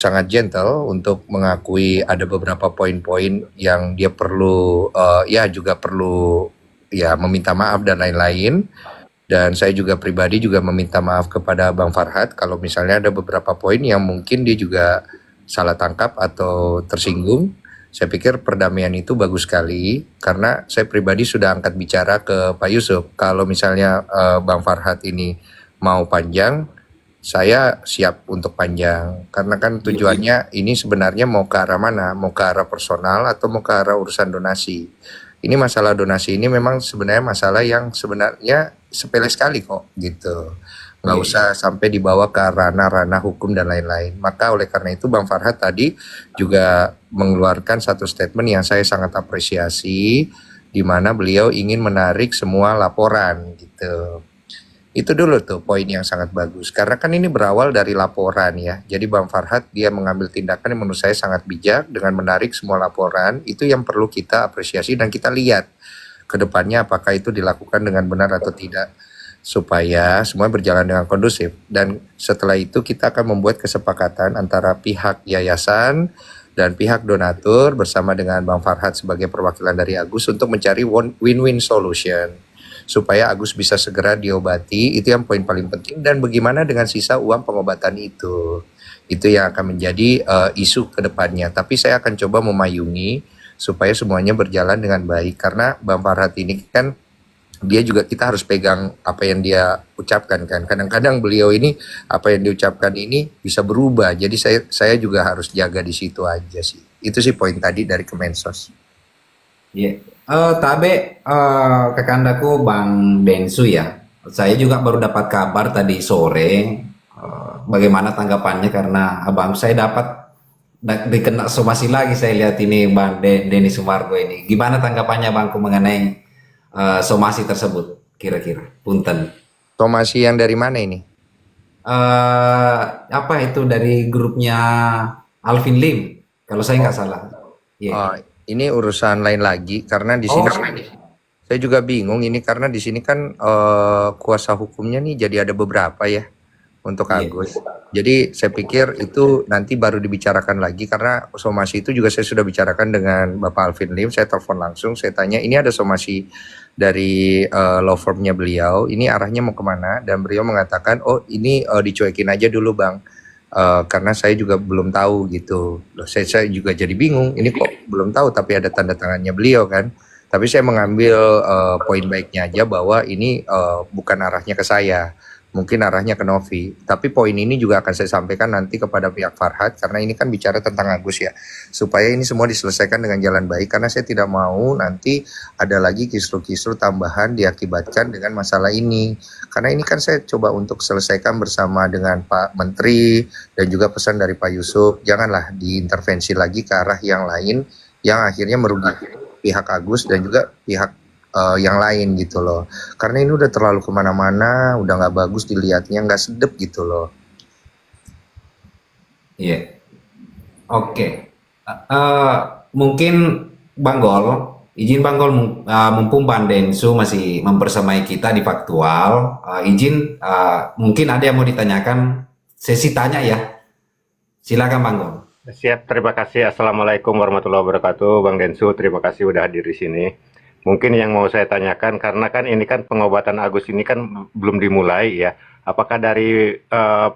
sangat gentle untuk mengakui ada beberapa poin-poin yang dia perlu ya juga perlu ya meminta maaf dan lain-lain. Dan saya juga pribadi juga meminta maaf kepada Bang Farhad kalau misalnya ada beberapa poin yang mungkin dia juga salah tangkap atau tersinggung. Saya pikir perdamaian itu bagus sekali karena saya pribadi sudah angkat bicara ke Pak Yusuf. Kalau misalnya Bang Farhad ini mau panjang, saya siap untuk panjang karena kan tujuannya ini sebenarnya mau ke arah mana, mau ke arah personal atau mau ke arah urusan donasi. Ini masalah donasi ini memang sebenarnya masalah yang sebenarnya sepele sekali kok gitu, nggak Iya, usah sampai dibawa ke ranah-ranah hukum dan lain-lain. Maka oleh karena itu Bang Farhad tadi juga mengeluarkan satu statement yang saya sangat apresiasi, di mana beliau ingin menarik semua laporan gitu. Itu dulu tuh poin yang sangat bagus. Karena kan ini berawal dari laporan ya. Jadi Bang Farhad dia mengambil tindakan yang menurut saya sangat bijak dengan menarik semua laporan. Itu yang perlu kita apresiasi dan kita lihat ke depannya apakah itu dilakukan dengan benar atau tidak. Supaya semua berjalan dengan kondusif. Dan setelah itu kita akan membuat kesepakatan antara pihak yayasan dan pihak donatur bersama dengan Bang Farhad sebagai perwakilan dari Agus untuk mencari win-win solution supaya Agus bisa segera diobati. Itu yang poin paling penting. Dan bagaimana dengan sisa uang pengobatan itu yang akan menjadi isu ke depannya. Tapi saya akan coba memayungi supaya semuanya berjalan dengan baik karena Bang Farhad ini kan dia juga kita harus pegang apa yang dia ucapkan kan. Kadang-kadang beliau ini apa yang diucapkan ini bisa berubah. Jadi saya juga harus jaga di situ aja sih. Itu sih poin tadi dari Kemensos. iya. Tabe, kekandaku Bang Densu ya. Saya juga baru dapat kabar tadi sore. Bagaimana tanggapannya karena abang saya dapat dikena somasi lagi. Saya lihat ini Bang Denny Sumargo ini. Gimana tanggapannya Bangku mengenai somasi tersebut? Kira-kira, punten. Somasi yang dari mana ini? Apa itu dari grupnya Alvin Lim? Kalau saya nggak salah. Iya. Oh, ini urusan lain lagi karena di sini Oh, saya juga bingung ini karena di sini kan kuasa hukumnya nih jadi ada beberapa ya untuk iya. Agus. Jadi saya pikir itu nanti baru dibicarakan lagi karena somasi itu juga saya sudah bicarakan dengan Bapak Alvin Lim. Saya telepon langsung, saya tanya ini ada somasi dari law firmnya beliau. Ini arahnya mau kemana? Dan beliau mengatakan, oh ini dicuekin aja dulu bang. Karena saya juga belum tahu gitu. Loh, saya juga jadi bingung. Ini kok belum tahu tapi ada tanda tangannya beliau kan. Tapi saya mengambil poin baiknya aja bahwa ini bukan arahnya ke saya, mungkin arahnya ke Novi. Tapi poin ini juga akan saya sampaikan nanti kepada pihak Farhad karena ini kan bicara tentang Agus ya. Supaya ini semua diselesaikan dengan jalan baik karena saya tidak mau nanti ada lagi kisru-kisru tambahan diakibatkan dengan masalah ini. Karena ini kan saya coba untuk selesaikan bersama dengan Pak Menteri dan juga pesan dari Pak Yusuf, janganlah diintervensi lagi ke arah yang lain yang akhirnya merugikan pihak Agus dan juga pihak yang lain gitu loh. Karena ini udah terlalu kemana-mana, udah nggak bagus dilihatnya, nggak sedep gitu loh. Iya. Oke. Eh, Mungkin Bang Gol, izin Bang Gol, mumpung Bang Densu masih mempersamai kita di faktual, izin mungkin ada yang mau ditanyakan, sesi tanya ya. Silakan Bang Gol. Siap, terima kasih. Assalamualaikum warahmatullahi wabarakatuh. Bang Densu, terima kasih udah hadir di sini. Mungkin yang mau saya tanyakan, karena kan ini kan pengobatan Agus ini kan belum dimulai ya. Apakah dari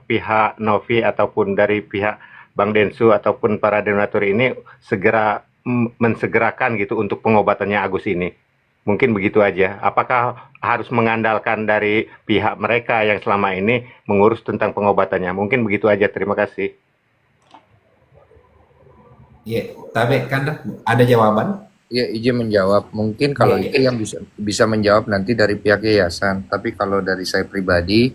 pihak Novi ataupun dari pihak Bang Densu ataupun para donatur ini segera mensegerakan gitu untuk pengobatannya Agus ini? Mungkin begitu aja. Apakah harus mengandalkan dari pihak mereka yang selama ini mengurus tentang pengobatannya? Mungkin begitu aja. Terima kasih. Iya, tapi kan ada jawaban? Ya, izin menjawab. Mungkin Iya, kalau iya. itu yang bisa menjawab nanti dari pihak yayasan. Tapi kalau dari saya pribadi,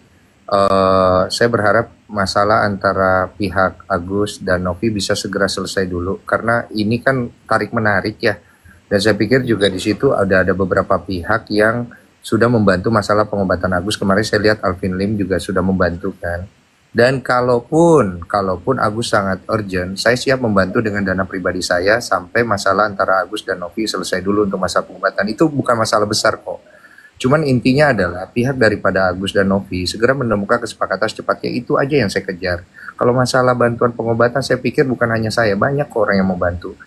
saya berharap masalah antara pihak Agus dan Novi bisa segera selesai dulu. Karena ini kan tarik menarik ya. Dan saya pikir juga di situ ada beberapa pihak yang sudah membantu masalah pengobatan Agus. Kemarin saya lihat Alvin Lim juga sudah membantu kan. Dan kalaupun Agus sangat urgent, saya siap membantu dengan dana pribadi saya sampai masalah antara Agus dan Novi selesai dulu untuk masa pengobatan. Itu bukan masalah besar kok. Cuman intinya adalah pihak daripada Agus dan Novi segera menemukan kesepakatan secepatnya, itu aja yang saya kejar. Kalau masalah bantuan pengobatan, saya pikir bukan hanya saya, banyak kok orang yang mau bantu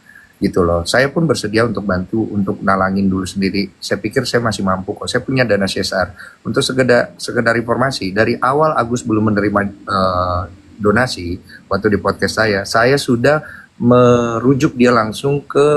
gitu loh. Saya pun bersedia untuk bantu, untuk nalangin dulu sendiri. Saya pikir saya masih mampu kok. Saya punya dana CSR. Untuk sekedar informasi, dari awal Agus belum menerima donasi, waktu di podcast saya sudah merujuk dia langsung ke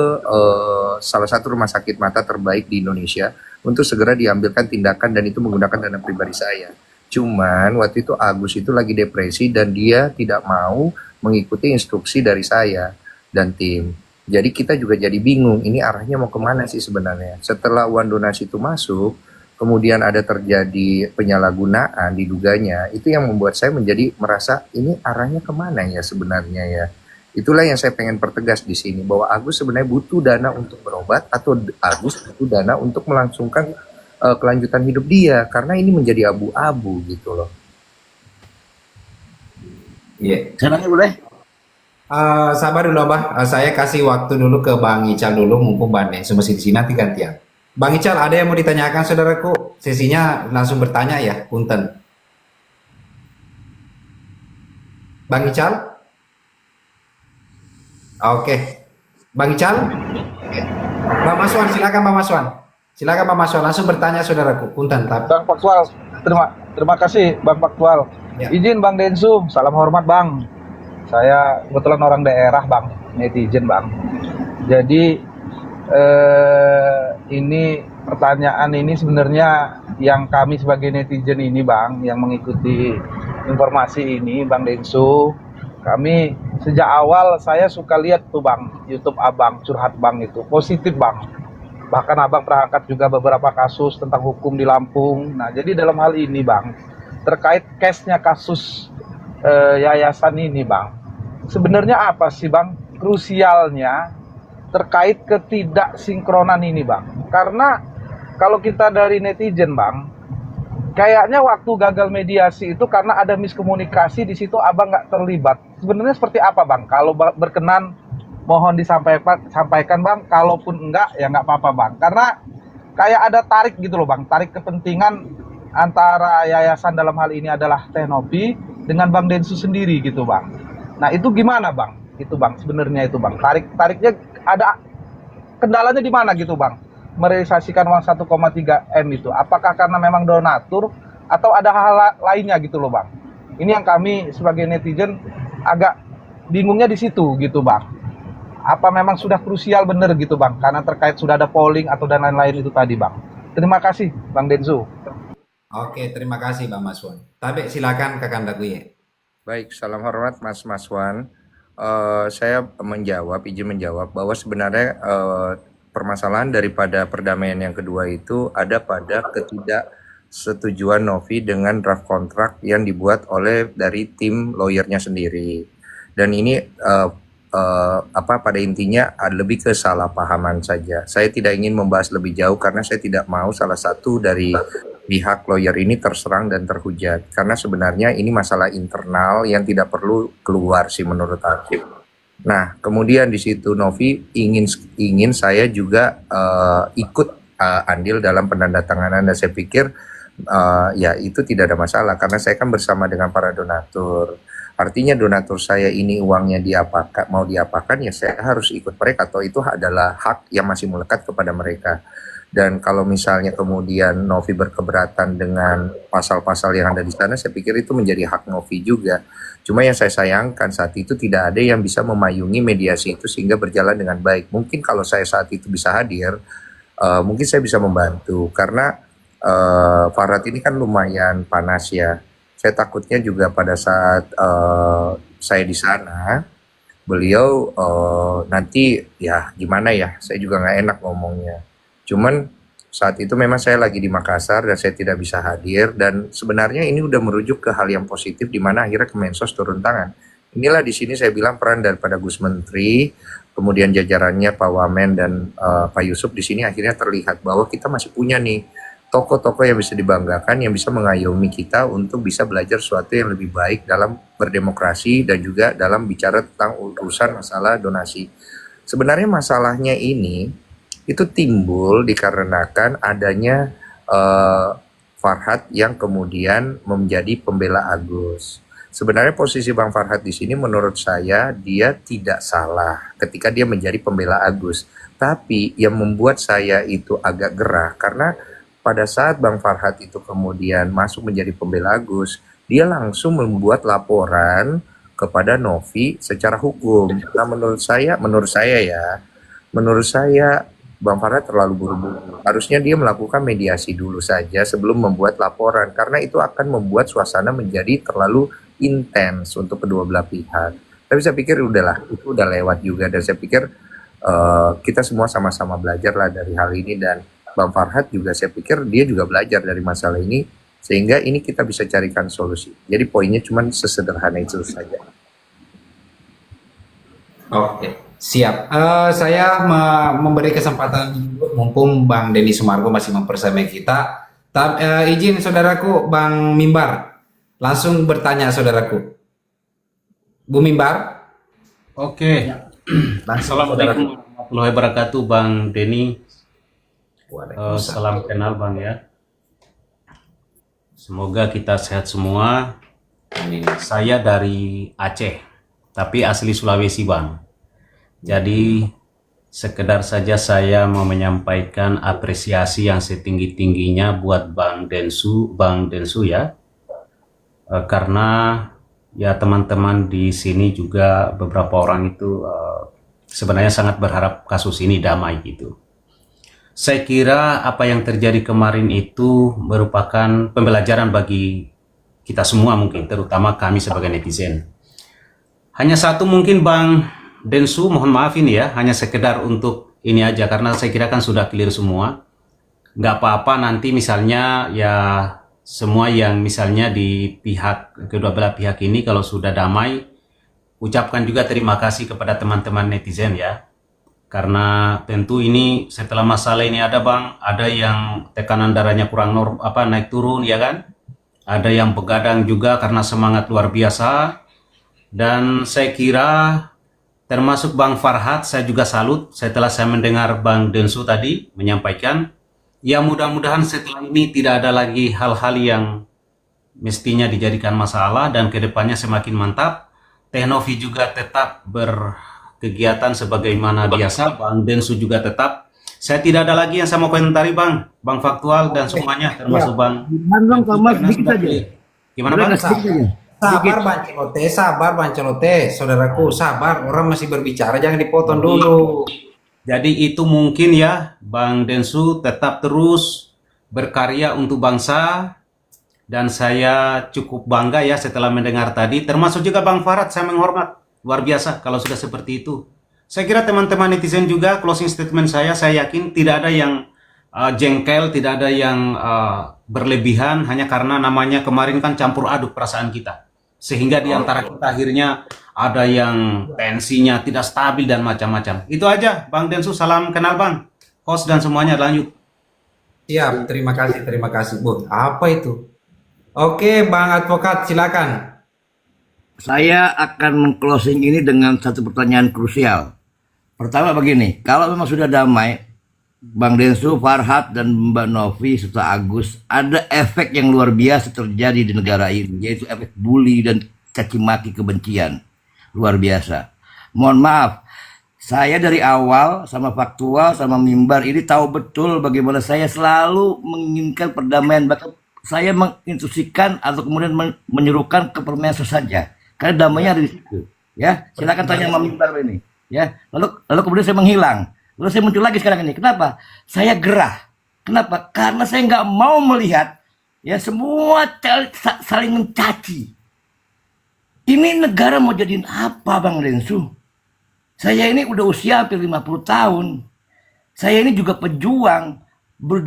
salah satu rumah sakit mata terbaik di Indonesia untuk segera diambilkan tindakan, dan itu menggunakan dana pribadi saya. Cuman waktu itu Agus itu lagi depresi dan dia tidak mau mengikuti instruksi dari saya dan tim. Jadi kita juga jadi bingung, ini arahnya mau kemana sih sebenarnya. Setelah uang donasi itu masuk, kemudian ada terjadi penyalahgunaan diduganya, itu yang membuat saya menjadi merasa ini arahnya kemana ya sebenarnya ya. Itulah yang saya pengen pertegas di sini, bahwa Agus sebenarnya butuh dana untuk berobat, atau Agus butuh dana untuk melangsungkan kelanjutan hidup dia, karena ini menjadi abu-abu gitu loh. Iya. Saya nanya boleh? Sabar dulu Abah. Saya kasih waktu dulu ke Bang Ical dulu, mumpung Bang Densu masih di sini, nanti gantian. Bang Ical, ada yang mau ditanyakan saudaraku? Sesinya langsung bertanya ya, punten. Bang Ical? Oke. Bang Ical? Bang Maswan, silakan Bang Maswan. Silakan Bang Maswan, langsung bertanya saudaraku, punten. Bang Faktual, terima kasih Bang Faktual. Ya. Izin Bang Densu, salam hormat Bang. Saya kebetulan orang daerah Bang, netizen Bang. Jadi ini pertanyaan ini sebenarnya yang kami sebagai netizen ini Bang, yang mengikuti informasi ini Bang Densu, kami sejak awal saya suka lihat tuh Bang, YouTube Abang, curhat Bang itu, positif Bang. Bahkan Abang pernah angkat juga beberapa kasus tentang hukum di Lampung. Nah, jadi dalam hal ini Bang, terkait case-nya kasus yayasan ini Bang, sebenarnya apa sih Bang krusialnya terkait ketidaksinkronan ini Bang? Karena kalau kita dari netizen Bang, kayaknya waktu gagal mediasi itu karena ada miskomunikasi, di situ Abang nggak terlibat. Sebenarnya seperti apa Bang? Kalau berkenan mohon disampaikan Bang, kalaupun enggak ya nggak apa-apa Bang. Karena kayak ada tarik gitu loh Bang, tarik kepentingan antara yayasan dalam hal ini adalah Teh Novi dengan Bang Densu sendiri gitu Bang. Nah itu gimana Bang? Itu Bang sebenarnya itu Bang. Tariknya ada kendalanya di mana gitu Bang? Merealisasikan uang 1,3 M itu. Apakah karena memang donatur atau ada hal lainnya gitu loh Bang? Ini yang kami sebagai netizen agak bingungnya di situ gitu Bang. Apa memang sudah krusial bener gitu Bang? Karena terkait sudah ada polling atau dan lain-lain itu tadi Bang. Terima kasih Bang Densu. Oke, terima kasih Bang Maswan. Tabe silakan Kakanda Kuye. Baik, salam hormat Mas Maswan. Saya izin menjawab bahwa sebenarnya permasalahan daripada perdamaian yang kedua itu ada pada ketidaksetujuan Novi dengan draft kontrak yang dibuat oleh dari tim lawyernya sendiri. Dan ini pada intinya lebih ke salah pahaman saja. Saya tidak ingin membahas lebih jauh karena saya tidak mau salah satu dari pihak lawyer ini terserang dan terhujat, karena sebenarnya ini masalah internal yang tidak perlu keluar sih menurut aku. Nah, kemudian di situ Novi ingin saya juga ikut andil dalam penandatanganan, dan saya pikir ya itu tidak ada masalah karena saya kan bersama dengan para donatur. Artinya donatur saya ini uangnya mau diapakan ya saya harus ikut mereka, atau itu adalah hak yang masih melekat kepada mereka. Dan kalau misalnya kemudian Novi berkeberatan dengan pasal-pasal yang ada di sana, saya pikir itu menjadi hak Novi juga. Cuma yang saya sayangkan saat itu tidak ada yang bisa memayungi mediasi itu sehingga berjalan dengan baik. Mungkin kalau saya saat itu bisa hadir, mungkin saya bisa membantu. Karena Farhat ini kan lumayan panas ya. Saya takutnya juga pada saat saya di sana, beliau nanti ya gimana ya, saya juga nggak enak ngomongnya. Cuman saat itu memang saya lagi di Makassar dan saya tidak bisa hadir, dan sebenarnya ini udah merujuk ke hal yang positif di mana akhirnya Kemensos turun tangan. Inilah di sini saya bilang peran daripada Gus Menteri, kemudian jajarannya Pak Wamen dan Pak Yusuf di sini akhirnya terlihat bahwa kita masih punya nih tokoh-tokoh yang bisa dibanggakan, yang bisa mengayomi kita untuk bisa belajar sesuatu yang lebih baik dalam berdemokrasi dan juga dalam bicara tentang urusan masalah donasi. Sebenarnya masalahnya ini itu timbul dikarenakan adanya eh, Farhad yang kemudian menjadi pembela Agus. Sebenarnya posisi Bang Farhad di sini menurut saya dia tidak salah ketika dia menjadi pembela Agus. Tapi yang membuat saya itu agak gerah karena pada saat Bang Farhad itu kemudian masuk menjadi pembela Agus, dia langsung membuat laporan kepada Novi secara hukum. Nah, menurut saya Bang Farhad terlalu buru-buru. Harusnya dia melakukan mediasi dulu saja sebelum membuat laporan karena itu akan membuat suasana menjadi terlalu intens untuk kedua belah pihak. Tapi saya pikir udahlah, itu udah lewat juga dan saya pikir kita semua sama-sama belajar lah dari hal ini dan Bang Farhad juga saya pikir dia juga belajar dari masalah ini sehingga ini kita bisa carikan solusi. Jadi poinnya cuma sesederhana itu saja. Oke, siap. Saya memberi kesempatan dulu, mumpung Bang Denny Sumargo masih mempersamai kita. Izin saudaraku, Bang Mimbar, langsung bertanya saudaraku. Bu Mimbar, Oke, langsung Assalamualaikum saudaraku. warahmatullahi wabarakatuh, Bang Denny. Waalaikumsalam. Salam kenal, Bang ya. Semoga kita sehat semua. Saya dari Aceh, tapi asli Sulawesi, Bang. Jadi, sekedar saja saya mau menyampaikan apresiasi yang setinggi-tingginya buat Bang Densu ya. Karena ya teman-teman di sini juga beberapa orang itu sebenarnya sangat berharap kasus ini damai gitu. Saya kira apa yang terjadi kemarin itu merupakan pembelajaran bagi kita semua mungkin, terutama kami sebagai netizen. Hanya satu mungkin Bang Densu, mohon maaf ini ya, hanya sekedar untuk ini aja karena saya kira kan sudah clear semua. Nggak apa-apa nanti misalnya ya semua yang misalnya di pihak kedua belah pihak ini kalau sudah damai, ucapkan juga terima kasih kepada teman-teman netizen ya. Karena tentu ini setelah masalah ini ada Bang, ada yang tekanan darahnya kurang naik turun ya kan? Ada yang begadang juga karena semangat luar biasa. Dan saya kira termasuk Bang Farhad, saya juga salut setelah saya mendengar Bang Densu tadi menyampaikan, ya mudah-mudahan setelah ini tidak ada lagi hal-hal yang mestinya dijadikan masalah dan kedepannya semakin mantap. Teknovi juga tetap berkegiatan sebagaimana biasa, Bang Densu juga tetap. Saya tidak ada lagi yang saya mau komentari Bang Faktual dan semuanya termasuk Bang. Gimana Bang? Sabar Bang Celote, saudaraku, sabar. Orang masih berbicara, jangan dipotong dulu. Jadi itu mungkin ya Bang Densu tetap terus berkarya untuk bangsa dan saya cukup bangga ya setelah mendengar tadi, termasuk juga Bang Farhad, saya menghormat luar biasa kalau sudah seperti itu. Saya kira teman-teman netizen juga closing statement saya yakin tidak ada yang jengkel, tidak ada yang berlebihan hanya karena namanya kemarin kan campur aduk perasaan kita. Sehingga di antara kita akhirnya ada yang tensinya tidak stabil dan macam-macam. Itu aja Bang Densu, salam kenal Bang. Host dan semuanya lanjut. Siap, terima kasih Bu. Apa itu? Oke, Bang Advokat silakan. Saya akan meng-closing ini dengan satu pertanyaan krusial. Pertama begini, kalau memang sudah damai, Bang Densu, Farhad, dan Mbak Novi serta Agus, ada efek yang luar biasa terjadi di negara ini, yaitu efek bully dan caci maki kebencian. Luar biasa. Mohon maaf, saya dari awal sama Faktual sama Mimbar ini tahu betul bagaimana saya selalu menginginkan perdamaian. Bahkan saya menginstruksikan atau kemudian menyerukan ke permesa saja. Karena damainya ada di situ. Ya, silakan tanya sama Mimbar ini. Ya, lalu kemudian saya menghilang. Lalu saya muncul lagi sekarang ini. Kenapa? Saya gerah. Kenapa? Karena saya nggak mau melihat ya semua saling mencaci. Ini negara mau jadiin apa Bang Densu? Saya ini udah usia hampir 50 tahun. Saya ini juga pejuang,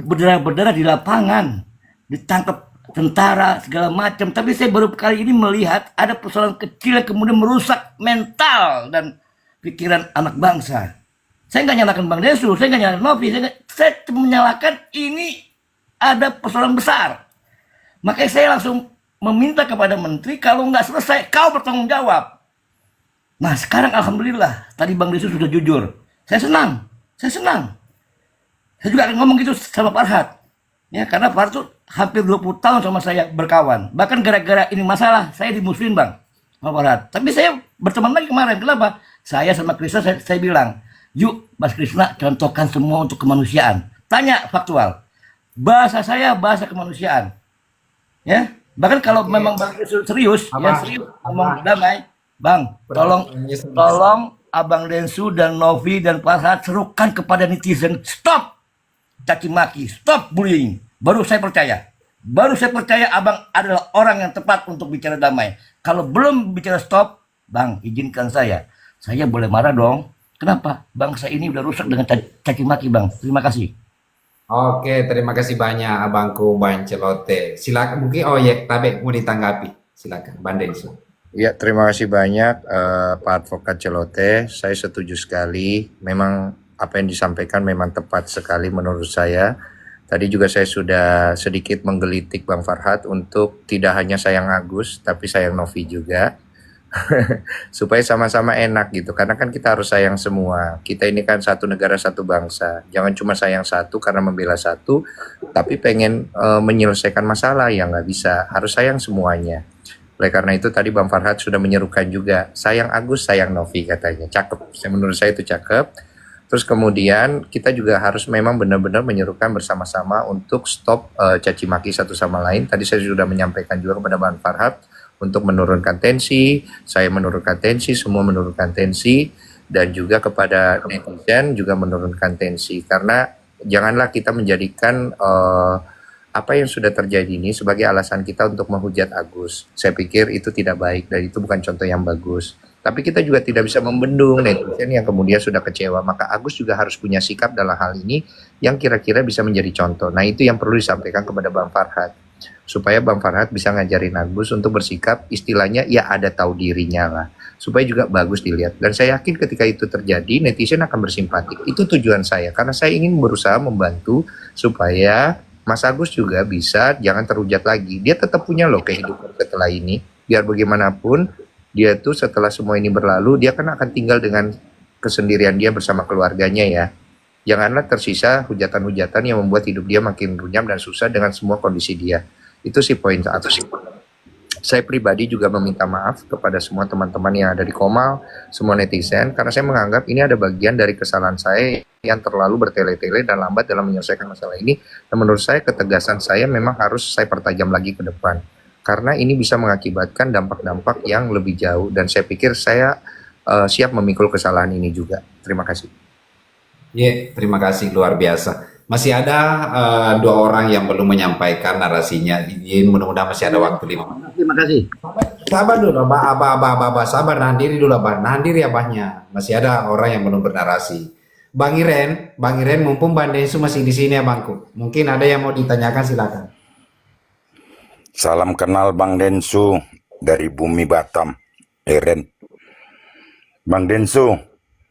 berdarah-berdarah di lapangan, ditangkap tentara segala macam. Tapi saya baru kali ini melihat ada persoalan kecil yang kemudian merusak mental dan pikiran anak bangsa. Saya nggak nyalakan Bang Densu, saya nggak nyalakan Novi, saya menyalakan ini ada persoalan besar. Makanya saya langsung meminta kepada menteri, kalau nggak selesai kau bertanggung jawab. Nah sekarang alhamdulillah tadi Bang Densu sudah jujur. Saya senang. Saya juga akan ngomong gitu sama Farhad. Ya, karena Farhat tuh hampir 20 tahun sama saya berkawan. Bahkan gara-gara ini masalah, saya dimusuhin Bang, sama Farhat. Tapi saya berteman lagi kemarin. Kenapa? Saya sama Krisna, saya bilang, yuk Mas Krisna contohkan semua untuk kemanusiaan. Tanya faktual. Bahasa saya bahasa kemanusiaan. Ya, bahkan kalau memang Bang serius, ya Abang, serius abang, ngomong damai, Bang, tolong Abang Densu dan Novi dan Farhat serukan kepada netizen, stop caci maki, stop bullying. Baru saya percaya. Baru saya percaya Abang adalah orang yang tepat untuk bicara damai. Kalau belum bicara stop, Bang, izinkan saya. Saya boleh marah dong. Kenapa? Bangsa ini udah rusak dengan caci maki, Bang. Terima kasih. Oke, terima kasih banyak abangku Bang Celote. Silakan mungkin oh ya, Tabe mau ditanggapi. Silakan Bang Densu. Ya, terima kasih banyak Pak Advokat Celote. Saya setuju sekali. Memang apa yang disampaikan memang tepat sekali menurut saya. Tadi juga saya sudah sedikit menggelitik Bang Farhat untuk tidak hanya sayang Agus, tapi sayang Novi juga. Supaya sama-sama enak gitu, karena kan kita harus sayang semua. Kita ini kan satu negara satu bangsa, jangan cuma sayang satu karena membela satu, tapi pengen menyelesaikan masalah yang nggak bisa, harus sayang semuanya. Oleh karena itu tadi Bang Farhat sudah menyerukan juga, sayang Agus, sayang Novi katanya, cakep. Menurut saya itu cakep. Terus kemudian kita juga harus memang benar-benar menyerukan bersama-sama untuk stop caci maki satu sama lain. Tadi saya sudah menyampaikan juga kepada Bang Farhat untuk menurunkan tensi, saya menurunkan tensi, semua menurunkan tensi, dan juga kepada netizen juga menurunkan tensi. Karena janganlah kita menjadikan apa yang sudah terjadi ini sebagai alasan kita untuk menghujat Agus. Saya pikir itu tidak baik dan itu bukan contoh yang bagus. Tapi kita juga tidak bisa membendung netizen yang kemudian sudah kecewa. Maka Agus juga harus punya sikap dalam hal ini yang kira-kira bisa menjadi contoh. Nah itu yang perlu disampaikan kepada Bang Farhat. Supaya Bang Farhat bisa ngajarin Agus untuk bersikap istilahnya ya ada tahu dirinya lah. Supaya juga bagus dilihat. Dan saya yakin ketika itu terjadi netizen akan bersimpati. Itu tujuan saya. Karena saya ingin berusaha membantu supaya Mas Agus juga bisa jangan terhujat lagi. Dia tetap punya loh kehidupan setelah ini. Biar bagaimanapun dia tuh setelah semua ini berlalu, dia kan akan tinggal dengan kesendirian dia bersama keluarganya ya. Janganlah tersisa hujatan-hujatan yang membuat hidup dia makin runyam dan susah dengan semua kondisi dia. Itu sih poin satu sih. Saya pribadi juga meminta maaf kepada semua teman-teman yang ada di Komal, semua netizen, karena saya menganggap ini ada bagian dari kesalahan saya yang terlalu bertele-tele dan lambat dalam menyelesaikan masalah ini. Dan menurut saya ketegasan saya memang harus saya pertajam lagi ke depan. Karena ini bisa mengakibatkan dampak-dampak yang lebih jauh. Dan saya pikir saya siap memikul kesalahan ini juga. Terima kasih. Ya, terima kasih luar biasa. Masih ada dua orang yang belum menyampaikan narasinya. Izin, mudah-mudahan masih ada waktu 5 menit. Terima kasih. Sabar dulu, abah, sabar, nahan diri dulu, abah. Nahan diri, abahnya. Masih ada orang yang belum bernarasi. Bang Iren, mumpung Bang Densu masih di sini, abangku. Mungkin ada yang mau ditanyakan, silakan. Salam kenal Bang Densu dari bumi Batam, Iren. Bang Densu,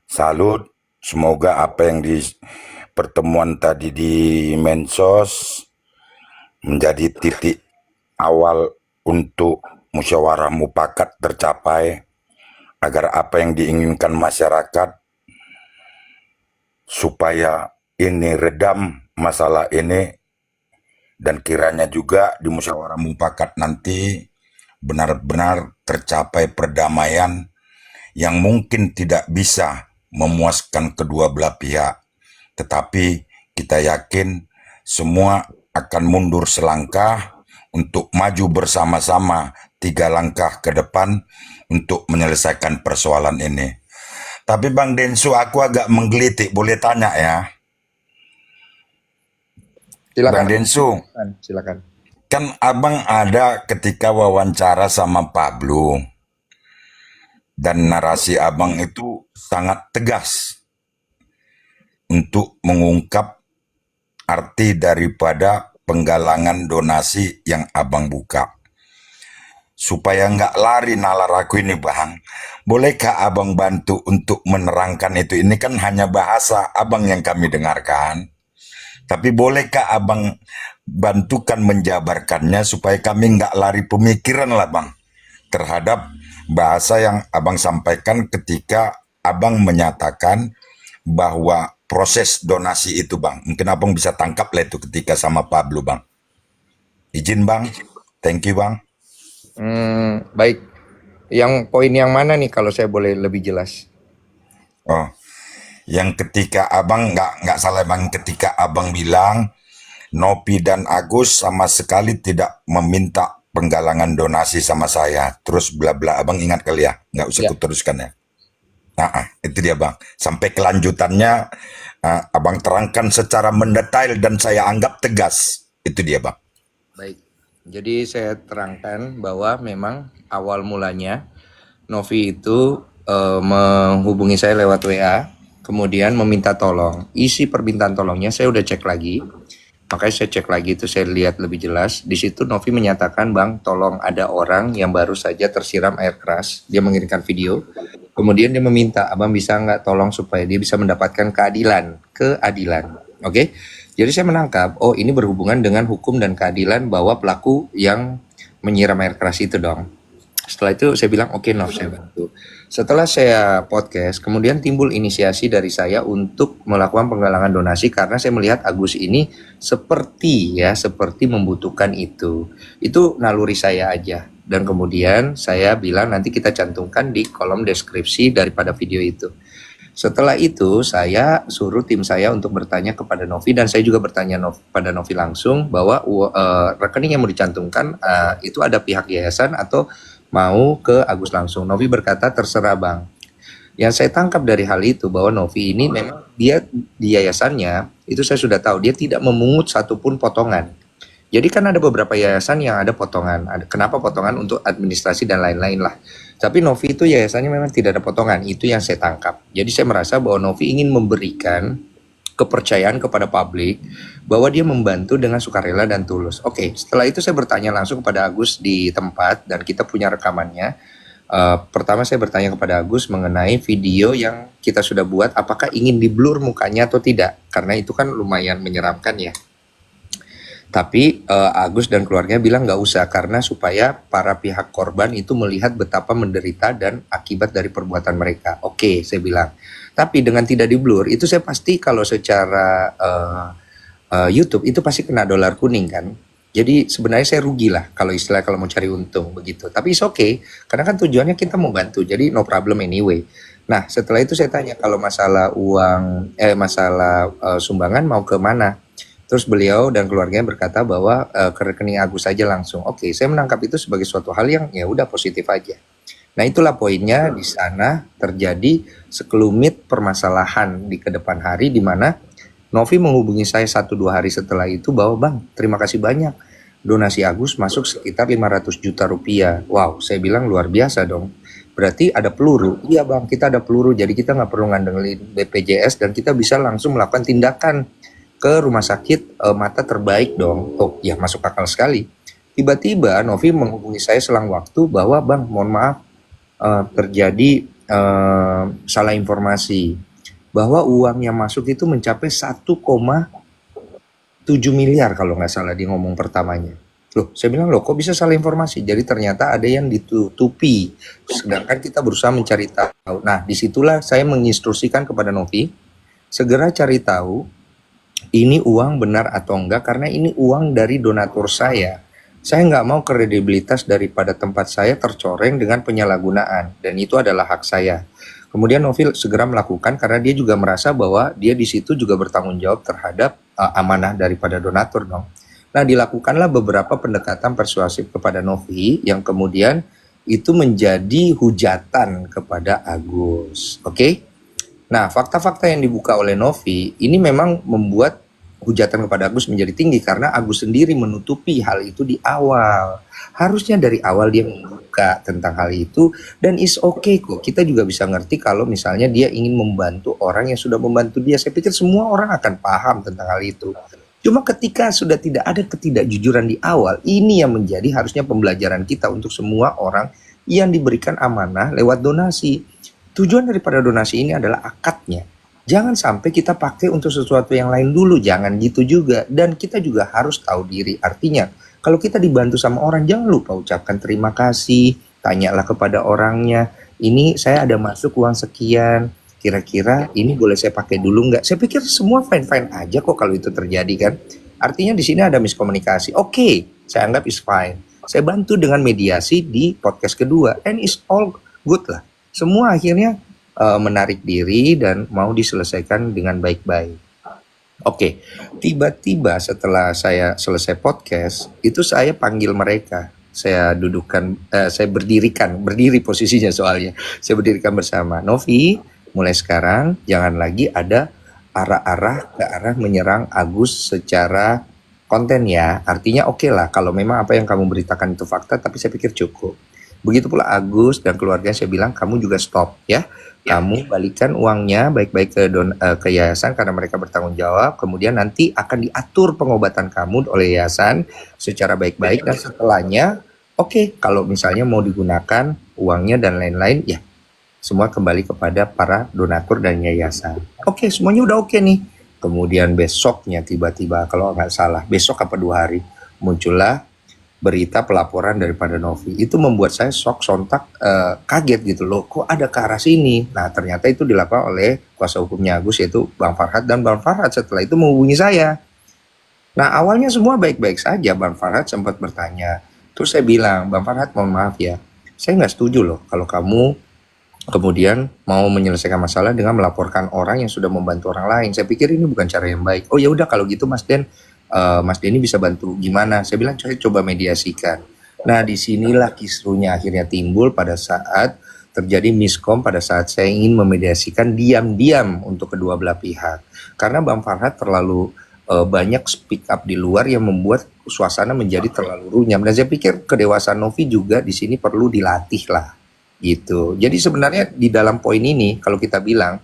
salut. Semoga apa yang di pertemuan tadi di Mensos menjadi titik awal untuk musyawarah mufakat tercapai agar apa yang diinginkan masyarakat supaya ini redam masalah ini dan kiranya juga di musyawarah mufakat nanti benar-benar tercapai perdamaian yang mungkin tidak bisa memuaskan kedua belah pihak, tetapi kita yakin semua akan mundur selangkah untuk maju bersama-sama 3 langkah ke depan untuk menyelesaikan persoalan ini. Tapi Bang Densu, aku agak menggelitik, boleh tanya ya? Silakan. Bang Densu, Silakan. kan abang ada ketika wawancara sama Pablo, dan narasi abang itu sangat tegas untuk mengungkap arti daripada penggalangan donasi yang abang buka. Supaya nggak lari nalar aku ini Bang, bolehkah abang bantu untuk menerangkan itu? Ini kan hanya bahasa abang yang kami dengarkan. Tapi bolehkah abang bantukan menjabarkannya supaya kami nggak lari pemikiran lah Bang terhadap bahasa yang abang sampaikan ketika abang menyatakan bahwa proses donasi itu Bang. Mungkin Abang bisa tangkap lah itu ketika sama Pablo Bang. Izin Bang, thank you Bang. Baik. Yang poin yang mana nih kalau saya boleh lebih jelas? Oh, yang ketika Abang nggak salah Bang, ketika Abang bilang Nopi dan Agus sama sekali tidak meminta penggalangan donasi sama saya. Terus bla bla, Abang ingat kali ya? Nggak usah Ya. kuteruskan ya. Itu dia Bang. Sampai kelanjutannya Abang terangkan secara mendetail dan saya anggap tegas. Itu dia Bang. Baik. Jadi saya terangkan bahwa memang awal mulanya Novi itu menghubungi saya lewat WA, kemudian meminta tolong. Isi permintaan tolongnya saya udah cek lagi. Makanya saya cek lagi itu, saya lihat lebih jelas. Di situ Novi menyatakan, Bang, tolong, ada orang yang baru saja tersiram air keras. Dia mengirimkan video. Kemudian dia meminta, Abang bisa nggak tolong supaya dia bisa mendapatkan keadilan. Oke? Jadi saya menangkap, oh ini berhubungan dengan hukum dan keadilan bahwa pelaku yang menyiram air keras itu dong. Setelah itu saya bilang, oke, Nov, saya bantu. Setelah saya podcast, kemudian timbul inisiasi dari saya untuk melakukan penggalangan donasi karena saya melihat Agus ini seperti membutuhkan itu. Itu naluri saya aja. Dan kemudian saya bilang nanti kita cantumkan di kolom deskripsi daripada video itu. Setelah itu saya suruh tim saya untuk bertanya kepada Novi, dan saya juga bertanya pada Novi langsung bahwa rekening yang mau dicantumkan itu ada pihak yayasan atau mau ke Agus langsung. Novi berkata terserah Bang. Yang saya tangkap dari hal itu bahwa Novi ini memang dia di yayasannya itu saya sudah tahu dia tidak memungut satupun potongan. Jadi kan ada beberapa yayasan yang ada potongan. Kenapa potongan? Untuk administrasi dan lain-lain lah. Tapi Novi itu yayasannya memang tidak ada potongan. Itu yang saya tangkap. Jadi saya merasa bahwa Novi ingin memberikan kepercayaan kepada publik bahwa dia membantu dengan sukarela dan tulus. Oke, setelah itu saya bertanya langsung kepada Agus di tempat dan kita punya rekamannya. Pertama saya bertanya kepada Agus mengenai video yang kita sudah buat, apakah ingin di-blur mukanya atau tidak, karena itu kan lumayan menyeramkan ya. Tapi Agus dan keluarganya bilang nggak usah karena supaya para pihak korban itu melihat betapa menderita dan akibat dari perbuatan mereka. Oke, saya bilang. Tapi dengan tidak di-blur, itu saya pasti kalau secara YouTube itu pasti kena dolar kuning kan. Jadi sebenarnya saya rugi lah kalau mau cari untung begitu. Tapi it's okay, karena kan tujuannya kita mau bantu, jadi no problem anyway. Nah setelah itu saya tanya kalau masalah uang, sumbangan mau ke mana? Terus beliau dan keluarganya berkata bahwa ke rekening Agus saja langsung. Oke, saya menangkap itu sebagai suatu hal yang ya udah positif aja. Nah itulah poinnya, di sana terjadi sekelumit permasalahan di kedepan hari di mana Novi menghubungi saya 1-2 hari setelah itu bahwa Bang terima kasih banyak, donasi Agus masuk sekitar 500 juta rupiah. Wow, saya bilang luar biasa dong. Berarti ada peluru. Iya Bang, kita ada peluru, jadi kita nggak perlu ngandelin BPJS dan kita bisa langsung melakukan tindakan ke rumah sakit mata terbaik dong. Oh ya, masuk akal sekali. Tiba-tiba Novi menghubungi saya selang waktu bahwa Bang mohon maaf, terjadi salah informasi bahwa uang yang masuk itu mencapai 1,7 miliar kalau nggak salah dia ngomong pertamanya. Loh, saya bilang loh kok bisa salah informasi? Jadi ternyata ada yang ditutupi, sedangkan kita berusaha mencari tahu. Nah disitulah saya menginstruksikan kepada Novi segera cari tahu ini uang benar atau enggak, karena ini uang dari donatur saya. Saya nggak mau kredibilitas daripada tempat saya tercoreng dengan penyalahgunaan, dan itu adalah hak saya. Kemudian Novi segera melakukan karena dia juga merasa bahwa dia di situ juga bertanggung jawab terhadap amanah daripada donatur dong. Nah dilakukanlah beberapa pendekatan persuasif kepada Novi yang kemudian itu menjadi hujatan kepada Agus. Oke? Nah fakta-fakta yang dibuka oleh Novi ini memang membuat hujatan kepada Agus menjadi tinggi karena Agus sendiri menutupi hal itu di awal. Harusnya dari awal dia membuka tentang hal itu, dan is okay kok. Kita juga bisa ngerti kalau misalnya dia ingin membantu orang yang sudah membantu dia. Saya pikir semua orang akan paham tentang hal itu. Cuma ketika sudah tidak ada ketidakjujuran di awal, ini yang menjadi harusnya pembelajaran kita untuk semua orang yang diberikan amanah lewat donasi. Tujuan daripada donasi ini adalah akadnya. Jangan sampai kita pakai untuk sesuatu yang lain dulu, jangan gitu juga. Dan kita juga harus tahu diri, artinya kalau kita dibantu sama orang, jangan lupa ucapkan terima kasih, tanyalah kepada orangnya, ini saya ada masuk uang sekian, kira-kira ini boleh saya pakai dulu nggak? Saya pikir semua fine-fine aja kok kalau itu terjadi kan. Artinya di sini ada miskomunikasi. Oke, saya anggap is fine. Saya bantu dengan mediasi di podcast kedua, and it's all good lah. Semua akhirnya menarik diri dan mau diselesaikan dengan baik-baik. Oke, tiba-tiba setelah saya selesai podcast, itu saya panggil mereka. Saya dudukkan, saya berdiri posisinya soalnya. Saya berdirikan bersama. Novi, mulai sekarang jangan lagi ada arah-arah ke arah menyerang Agus secara konten ya. Artinya oke lah, kalau memang apa yang kamu beritakan itu fakta, tapi saya pikir cukup. Begitu pula Agus dan keluarga saya bilang, kamu juga stop ya. Kamu balikan uangnya baik-baik ke yayasan karena mereka bertanggung jawab. Kemudian nanti akan diatur pengobatan kamu oleh yayasan secara baik-baik. Dan setelahnya, oke, kalau misalnya mau digunakan uangnya dan lain-lain, ya semua kembali kepada para donatur dan yayasan. Oke, semuanya udah oke nih. Kemudian besoknya tiba-tiba, kalau nggak salah, besok apa 2 hari, muncullah berita pelaporan daripada Novi. Itu membuat saya shock, sontak, kaget gitu loh, kok ada ke arah sini. Nah ternyata itu dilakukan oleh kuasa hukumnya Agus, yaitu Bang Farhad, dan Bang Farhad setelah itu menghubungi saya. Nah awalnya semua baik-baik saja. Bang Farhad sempat bertanya, terus saya bilang, Bang Farhad mohon maaf ya, saya nggak setuju loh kalau kamu kemudian mau menyelesaikan masalah dengan melaporkan orang yang sudah membantu orang lain. Saya pikir ini bukan cara yang baik. Oh ya udah kalau gitu Mas Denny bisa bantu gimana? Saya bilang saya coba mediasikan. Nah disinilah kisruhnya akhirnya timbul pada saat terjadi miskom, pada saat saya ingin memediasikan diam-diam untuk kedua belah pihak. Karena Bang Farhad terlalu banyak speak up di luar yang membuat suasana menjadi terlalu runyam. Dan saya pikir kedewasaan Novi juga di sini perlu dilatih lah, gitu. Jadi sebenarnya di dalam poin ini kalau kita bilang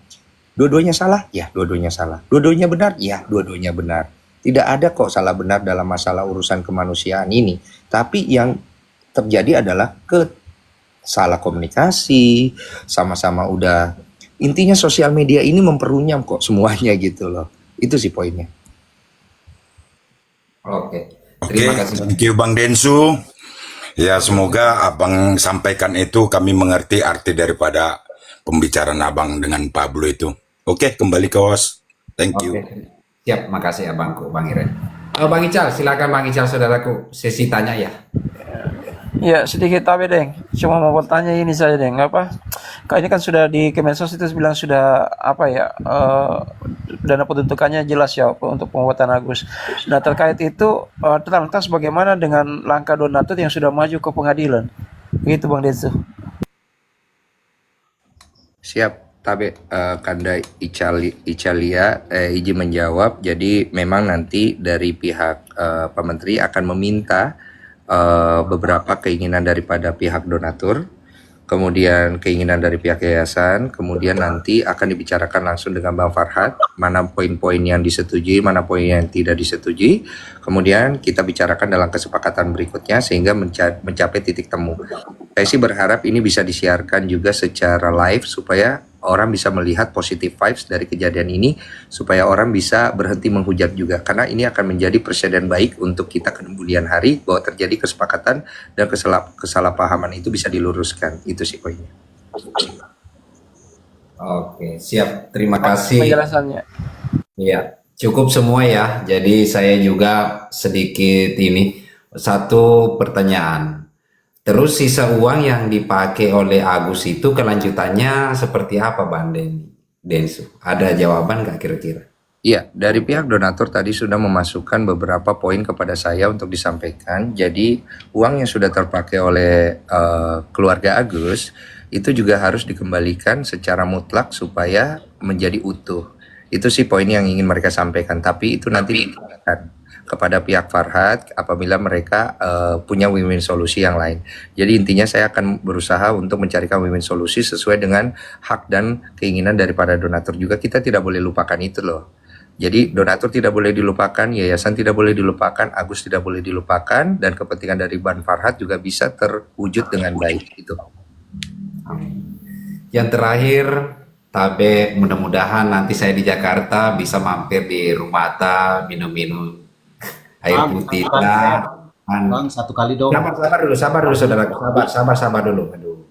dua-duanya salah, ya dua-duanya salah. Dua-duanya benar, ya dua-duanya benar. Tidak ada kok salah benar dalam masalah urusan kemanusiaan ini. Tapi yang terjadi adalah salah komunikasi, sama-sama udah. Intinya sosial media ini memperunyam kok semuanya gitu loh. Itu sih poinnya. Oke, Oke, terima kasih. thank you Bang Densu. Ya, semoga Abang sampaikan itu kami mengerti arti daripada pembicaraan Abang dengan Pablo itu. Oke, kembali ke host. Thank you. Oke, siap, makasih abangku, Bang Iren. Bang Ical, silakan Bang Ical, saudaraku, sesi tanya ya. Ya, sedikit tapi Deng. Cuma mau bertanya ini saja Deng, apa? Kak ini kan sudah di Kemensos itu bilang sudah apa ya? Dana peruntukannya jelas ya untuk pengobatan Agus. Nah, terkait itu lantas bagaimana dengan langkah donatur yang sudah maju ke pengadilan? Begitu Bang Densu. Siap, Tabe Kanda Icalia izin menjawab. Jadi memang nanti dari pihak Pak Menteri akan meminta beberapa keinginan daripada pihak donatur, kemudian keinginan dari pihak yayasan, kemudian nanti akan dibicarakan langsung dengan Bang Farhad, mana poin-poin yang disetujui, mana poin yang tidak disetujui, kemudian kita bicarakan dalam kesepakatan berikutnya sehingga mencapai titik temu. Saya sih berharap ini bisa disiarkan juga secara live supaya orang bisa melihat positive vibes dari kejadian ini, supaya orang bisa berhenti menghujat juga, karena ini akan menjadi presiden baik untuk kita kemudian hari bahwa terjadi kesepakatan dan kesalahpahaman itu bisa diluruskan. Itu sih poinnya. Oke, siap. Terima kasih. Penjelasannya. Iya, cukup semua ya. Jadi saya juga sedikit ini satu pertanyaan. Terus sisa uang yang dipakai oleh Agus itu kelanjutannya seperti apa Bang Densu? Ada jawaban nggak kira-kira? Iya, dari pihak donatur tadi sudah memasukkan beberapa poin kepada saya untuk disampaikan. Jadi uang yang sudah terpakai oleh keluarga Agus itu juga harus dikembalikan secara mutlak supaya menjadi utuh. Itu sih poin yang ingin mereka sampaikan. Tapi itu nanti ditanyakan kepada pihak Farhad apabila mereka punya win-win solusi yang lain. Jadi intinya saya akan berusaha untuk mencarikan win-win solusi sesuai dengan hak dan keinginan daripada donatur juga. Kita tidak boleh lupakan itu loh. Jadi donatur tidak boleh dilupakan, yayasan tidak boleh dilupakan, Agus tidak boleh dilupakan, dan kepentingan dari Bang Farhad juga bisa terwujud dengan baik. Itu. Yang terakhir, Tabe, mudah-mudahan nanti saya di Jakarta bisa mampir di Rumata, minum-minum air putih lah. Bang, satu kali dong. Sabar dulu saudara, sabar dulu. Aduh.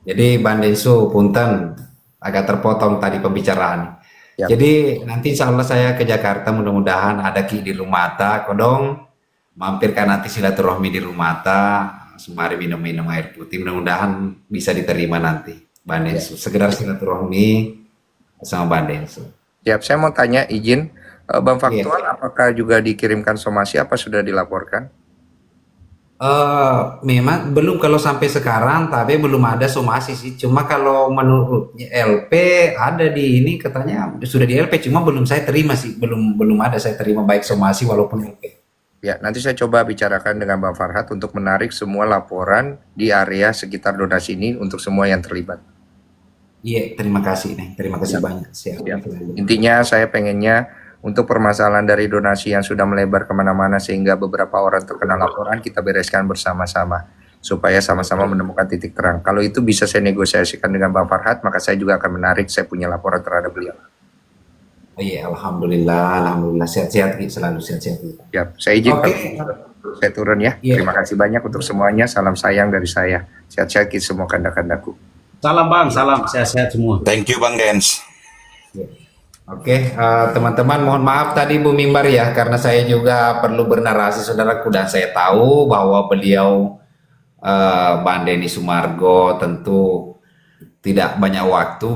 Jadi Bang Densu, punten, agak terpotong tadi pembicaraan. Yap. Jadi nanti insya Allah saya ke Jakarta, mudah-mudahan ada Ki di Lumata, Kodong, mampirkan nanti silaturahmi di Lumata, sembari minum-minum air putih, mudah-mudahan bisa diterima nanti, Bang Densu. Sekedar silaturahmi sama Bang Densu. Siap, saya mau tanya izin, Bang Iya. Faktual, apakah juga dikirimkan somasi apa sudah dilaporkan? Memang belum kalau sampai sekarang, tapi belum ada somasi sih. Cuma kalau menurutnya LP ada di ini katanya sudah di LP, cuma belum saya terima sih, belum ada saya terima baik somasi walaupun LP. Ya, nanti saya coba bicarakan dengan Bang Farhat untuk menarik semua laporan di area sekitar donasi ini untuk semua yang terlibat. Iya, terima kasih nih, terima kasih banyak. Siap. Ya. Intinya saya pengennya untuk permasalahan dari donasi yang sudah melebar kemana-mana sehingga beberapa orang terkena laporan, kita bereskan bersama-sama supaya sama-sama menemukan titik terang. Kalau itu bisa saya negosiasikan dengan Bang Farhat, maka saya juga akan menarik saya punya laporan terhadap beliau. Iya, alhamdulillah sehat-sehat Ki, selalu sehat-sehat Ki. Ya, saya izin Oke. saya turun ya. Iya. Terima kasih banyak untuk semuanya. Salam sayang dari saya. Sehat-sehat kita semua kanda-kandaku. Salam Bang, salam sehat-sehat semua. Thank you Bang Dens. Oke, teman-teman mohon maaf tadi Bu Mimbar ya, karena saya juga perlu bernarasi saudaraku, dan saya tahu bahwa beliau Bang Denny Sumargo tentu tidak banyak waktu